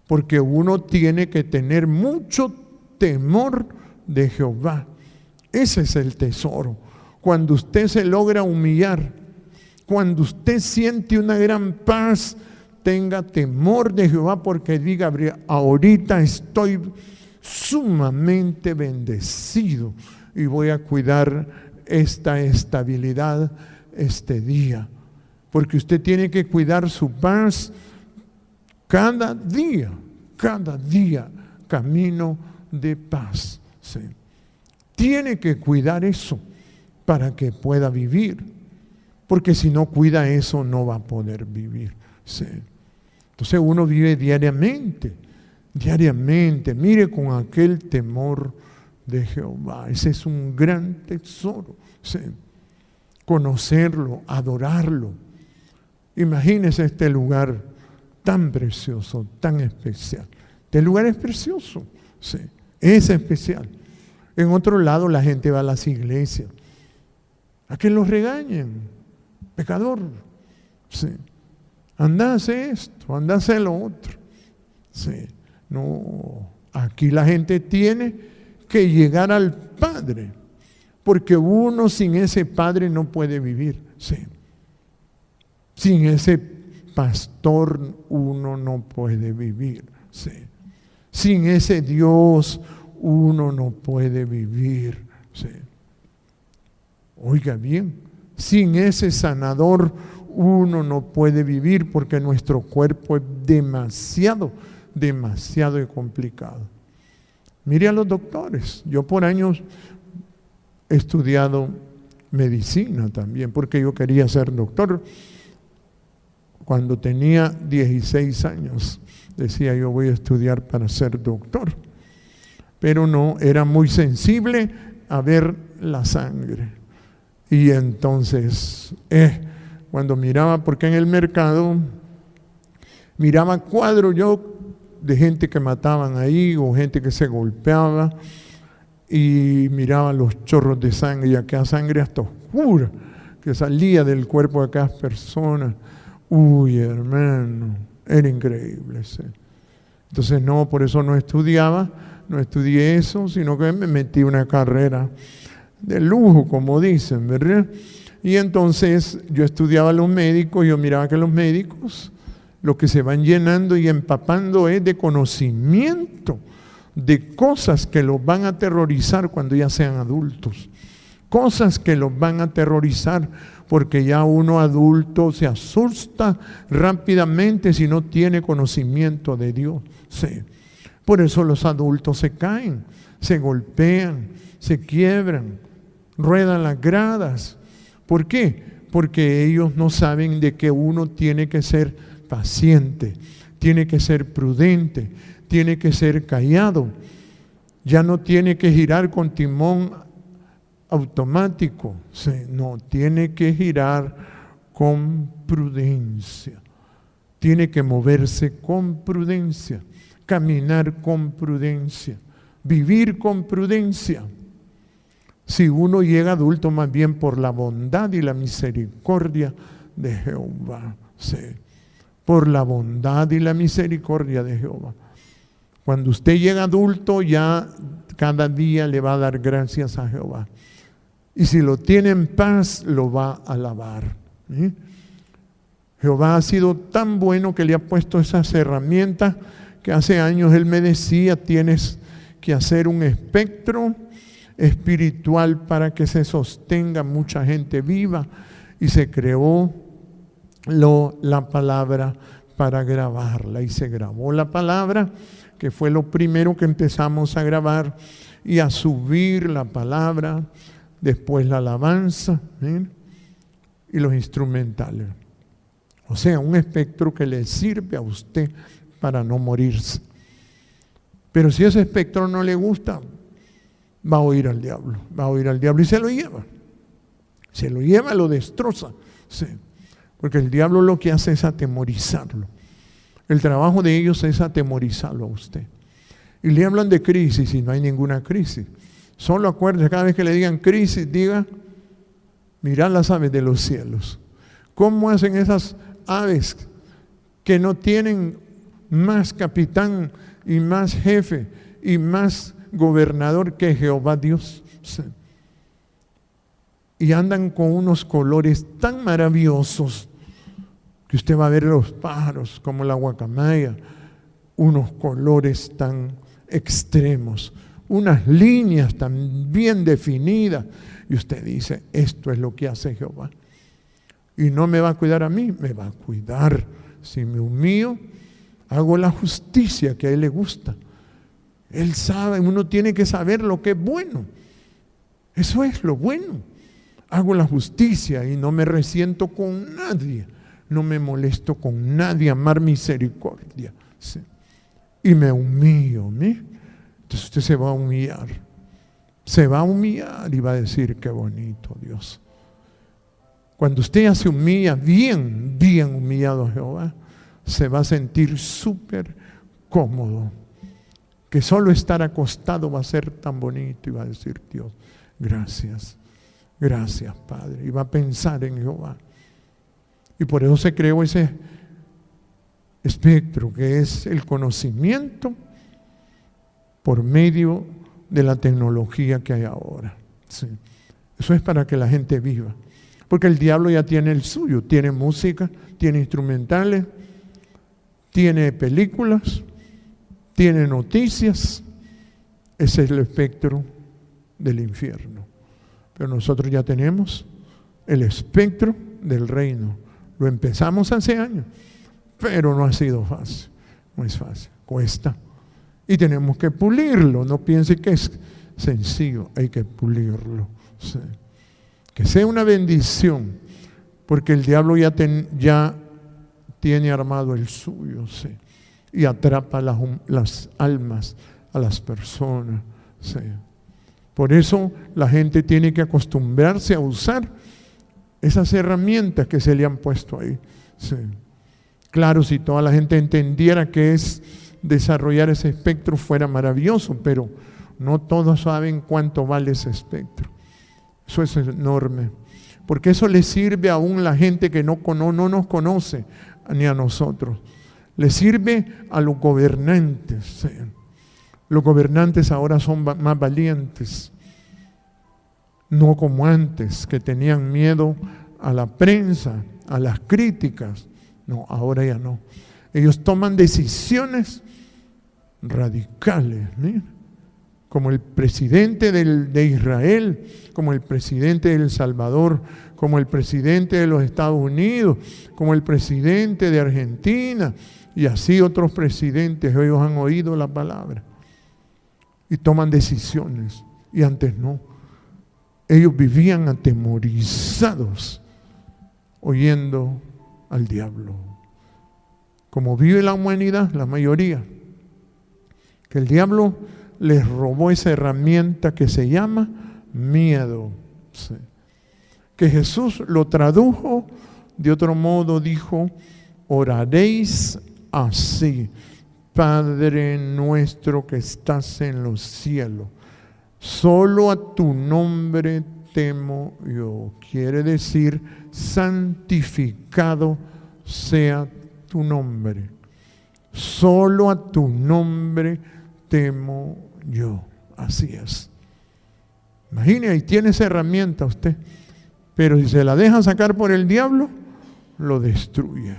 Porque uno tiene que tener mucho temor de Jehová. Ese es el tesoro. Cuando usted se logra humillar, cuando usted siente una gran paz, tenga temor de Jehová, porque diga, ahorita estoy sumamente bendecido y voy a cuidar esta estabilidad este día. Porque usted tiene que cuidar su paz cada día, camino de paz. ¿Sí? Tiene que cuidar eso para que pueda vivir. Porque si no cuida eso, no va a poder vivir. ¿Sí? Entonces uno vive diariamente, mire con aquel temor de Jehová. Ese es un gran tesoro. ¿Sí? Conocerlo, adorarlo. Imagínese este lugar tan precioso, tan especial. Este lugar es precioso, sí, es especial. En otro lado la gente va a las iglesias a que los regañen. Pecador, sí. Anda, hace esto, anda, hace lo otro. Sí. No, aquí la gente tiene que llegar al Padre, porque uno sin ese Padre no puede vivir. Sí. Sin ese pastor uno no puede vivir. Sí. Sin ese Dios uno no puede vivir. Sí. Oiga bien, sin ese sanador uno no puede vivir, porque nuestro cuerpo es demasiado complicado. Mire a los doctores. Yo por años he estudiado medicina también, porque yo quería ser doctor. Cuando tenía 16 años, decía yo voy a estudiar para ser doctor. Pero no, era muy sensible a ver la sangre. Y entonces, cuando miraba, porque en el mercado, miraba cuadros yo de gente que mataban ahí o gente que se golpeaba, y miraba los chorros de sangre, y aquella sangre hasta oscura que salía del cuerpo de aquellas personas. Uy, hermano, era increíble. ¿Sí? Entonces no, por eso no estudié eso, sino que me metí en una carrera de lujo, como dicen, ¿verdad? Y entonces yo estudiaba a los médicos, yo miraba que los médicos lo que se van llenando y empapando es de conocimiento, de cosas que los van a aterrorizar cuando ya sean adultos. Cosas que los van a aterrorizar, porque ya uno adulto se asusta rápidamente si no tiene conocimiento de Dios. Sí. Por eso los adultos se caen, se golpean, se quiebran, ruedan las gradas. ¿Por qué? Porque ellos no saben de que uno tiene que ser paciente, tiene que ser prudente, tiene que ser callado. Ya no tiene que girar con timón automático, sí, no, tiene que girar con prudencia, tiene que moverse con prudencia, caminar con prudencia, vivir con prudencia. Si uno llega adulto, más bien por la bondad y la misericordia de Jehová, sí, por la bondad y la misericordia de Jehová. Cuando usted llega adulto, ya cada día le va a dar gracias a Jehová. Y si lo tiene en paz, lo va a alabar. ¿Sí? Jehová ha sido tan bueno que le ha puesto esas herramientas que hace años él me decía, tienes que hacer un espectro espiritual para que se sostenga mucha gente viva. Y se creó la palabra para grabarla. Y se grabó la palabra, que fue lo primero que empezamos a grabar, y a subir la palabra. Después la alabanza, ¿eh? Y los instrumentales. O sea, un espectro que le sirve a usted para no morirse. Pero si ese espectro no le gusta, va a oír al diablo. Va a oír al diablo y se lo lleva. Se lo lleva, lo destroza. Sí. Porque el diablo lo que hace es atemorizarlo. El trabajo de ellos es atemorizarlo a usted. Y le hablan de crisis y no hay ninguna crisis. Solo acuérdese, cada vez que le digan crisis, diga, mirad las aves de los cielos. ¿Cómo hacen esas aves que no tienen más capitán y más jefe y más gobernador que Jehová Dios? Sí. Y andan con unos colores tan maravillosos que usted va a ver los pájaros como la guacamaya, unos colores tan extremos, unas líneas tan bien definidas, y usted dice, esto es lo que hace Jehová. Y no me va a cuidar a mí, me va a cuidar. Si me humillo, hago la justicia que a Él le gusta. Él sabe, uno tiene que saber lo que es bueno. Eso es lo bueno. Hago la justicia y no me resiento con nadie. No me molesto con nadie, amar misericordia. ¿Sí? Y me humillo. ¿sí? Entonces usted se va a humillar. Se va a humillar y va a decir, qué bonito Dios. Cuando usted ya se humilla bien, bien humillado a Jehová, se va a sentir súper cómodo. Que solo estar acostado va a ser tan bonito y va a decir, Dios, gracias, gracias Padre. Y va a pensar en Jehová. Y por eso se creó ese espectro que es el conocimiento por medio de la tecnología que hay ahora. Sí. Eso es para que la gente viva. Porque el diablo ya tiene el suyo, tiene música, tiene instrumentales, tiene películas, tiene noticias. Ese es el espectro del infierno. Pero nosotros ya tenemos el espectro del reino. Lo empezamos hace años, pero no ha sido fácil. No es fácil, cuesta. Y tenemos que pulirlo. No piense que es sencillo, hay que pulirlo. Sí. Que sea una bendición, porque el diablo ya tiene armado el suyo, sí, y atrapa las almas a las personas. Sí. Por eso la gente tiene que acostumbrarse a usar esas herramientas que se le han puesto ahí. Sí. Claro, si toda la gente entendiera que es desarrollar ese espectro fuera maravilloso, pero no todos saben cuánto vale ese espectro. Eso es enorme, porque eso le sirve aún a la gente que no nos conoce, ni a nosotros. Le sirve a los gobernantes. ¿Sí? Los gobernantes ahora son más valientes, no como antes, que tenían miedo a la prensa, a las críticas. No, ahora ya no. Ellos toman decisiones radicales, ¿sí? Como el presidente de Israel, como el presidente de El Salvador, como el presidente de los Estados Unidos, como el presidente de Argentina, y así otros presidentes. Ellos han oído la palabra y toman decisiones, y antes no. Ellos vivían atemorizados, oyendo al diablo. Como vive la humanidad, la mayoría, que el diablo les robó esa herramienta que se llama miedo. Sí. Que Jesús lo tradujo de otro modo, dijo, oraréis así: Padre nuestro que estás en los cielos, solo a tu nombre temo yo. Quiere decir, santificado sea tu nombre. Solo a tu nombre temo yo. Así es. Imagine, ahí tiene esa herramienta usted. Pero si se la deja sacar por el diablo, lo destruye.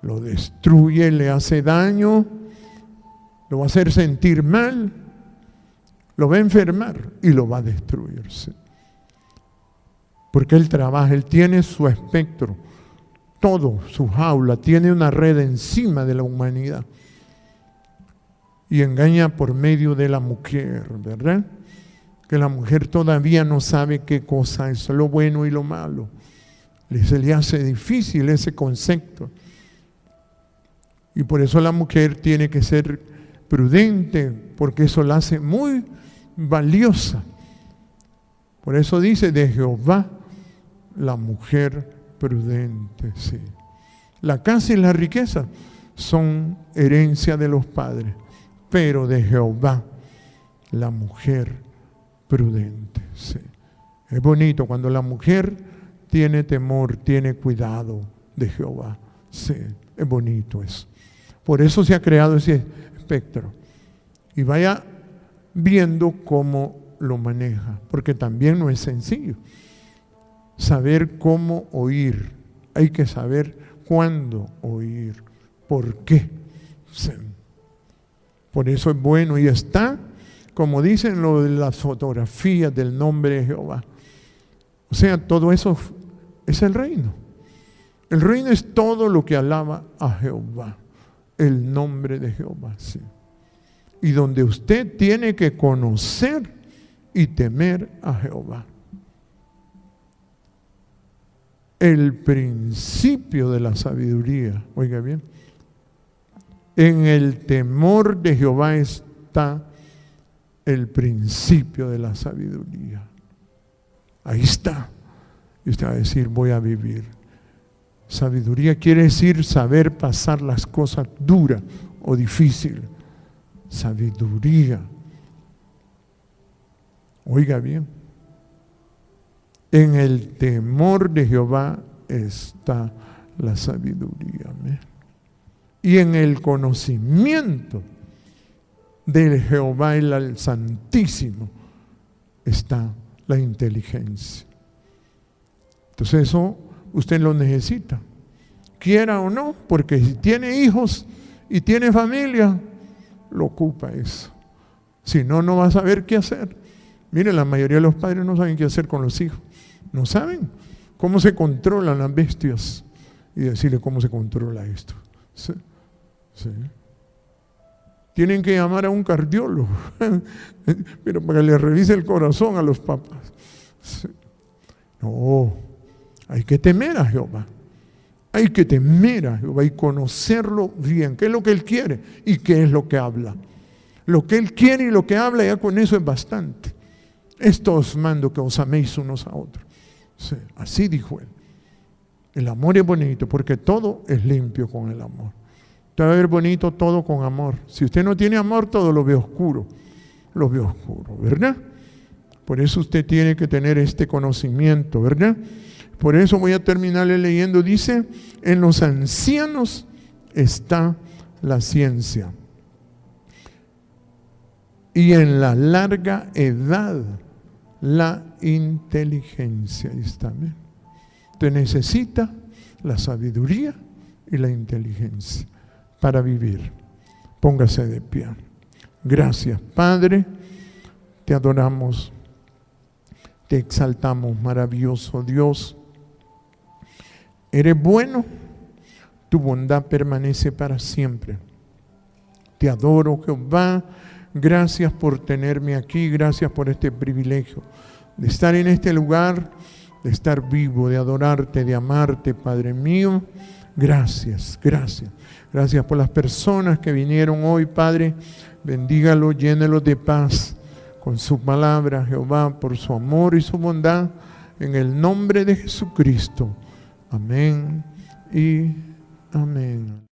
Lo destruye, le hace daño, lo va a hacer sentir mal, lo va a enfermar y lo va a destruir. Porque él trabaja, él tiene su espectro, todo, su jaula, tiene una red encima de la humanidad. Y engaña por medio de la mujer, ¿verdad? Que la mujer todavía no sabe qué cosa es lo bueno y lo malo. Se le hace difícil ese concepto. Y por eso la mujer tiene que ser prudente, porque eso la hace muy valiosa. Por eso dice, de Jehová la mujer prudente. Sí. La casa y la riqueza son herencia de los padres, pero de Jehová la mujer prudente. Sí. Es bonito cuando la mujer tiene temor, tiene cuidado de Jehová. Sí, es bonito eso. Por eso se ha creado ese espectro. Y vaya viendo cómo lo maneja, porque también no es sencillo saber cómo oír. Hay que saber ¿Cuándo oír? ¿Por qué? Sí. Por eso es bueno y está, como dicen lo de las fotografías del nombre de Jehová. O sea, todo eso es el reino. El reino es todo lo que alaba a Jehová, el nombre de Jehová, sí. Y donde usted tiene que conocer y temer a Jehová. El principio de la sabiduría, oiga bien, en el temor de Jehová está el principio de la sabiduría. Ahí está. Y usted va a decir, voy a vivir. Sabiduría quiere decir saber pasar las cosas duras o difíciles. Sabiduría. Oiga bien. En el temor de Jehová está la sabiduría. Amén. Y en el conocimiento del Jehová el Santísimo está la inteligencia. Entonces eso usted lo necesita, quiera o no, porque si tiene hijos y tiene familia, lo ocupa eso. Si no, no va a saber qué hacer. Mire, la mayoría de los padres no saben qué hacer con los hijos. No saben cómo se controlan las bestias y decirle cómo se controla esto. Sí. Sí. Tienen que llamar a un cardiólogo, pero para que le revise el corazón a los papás. Sí. No, hay que temer a Jehová. Hay que temer a Jehová y conocerlo bien. ¿Qué es lo que Él quiere y qué es lo que habla? Lo que Él quiere y lo que habla, ya con eso es bastante. Esto os mando, que os améis unos a otros. Sí, así dijo Él. El amor es bonito porque todo es limpio con el amor. Usted va a ver bonito todo con amor. Si usted no tiene amor, todo lo ve oscuro. Lo ve oscuro, ¿verdad? Por eso usted tiene que tener este conocimiento, ¿verdad? Por eso voy a terminarle leyendo. Dice, en los ancianos está la ciencia. Y en la larga edad, la inteligencia. Ahí está, ¿eh? Usted necesita la sabiduría y la inteligencia para vivir. Póngase de pie. Gracias, Padre. Te adoramos. Te exaltamos, maravilloso Dios. Eres bueno. Tu bondad permanece para siempre. Te adoro, Jehová. Gracias por tenerme aquí. Gracias por este privilegio de estar en este lugar, de estar vivo, de adorarte, de amarte, Padre mío. Gracias, gracias. Gracias por las personas que vinieron hoy, Padre. Bendígalos, llénelos de paz con su palabra, Jehová, por su amor y su bondad, en el nombre de Jesucristo. Amén y amén.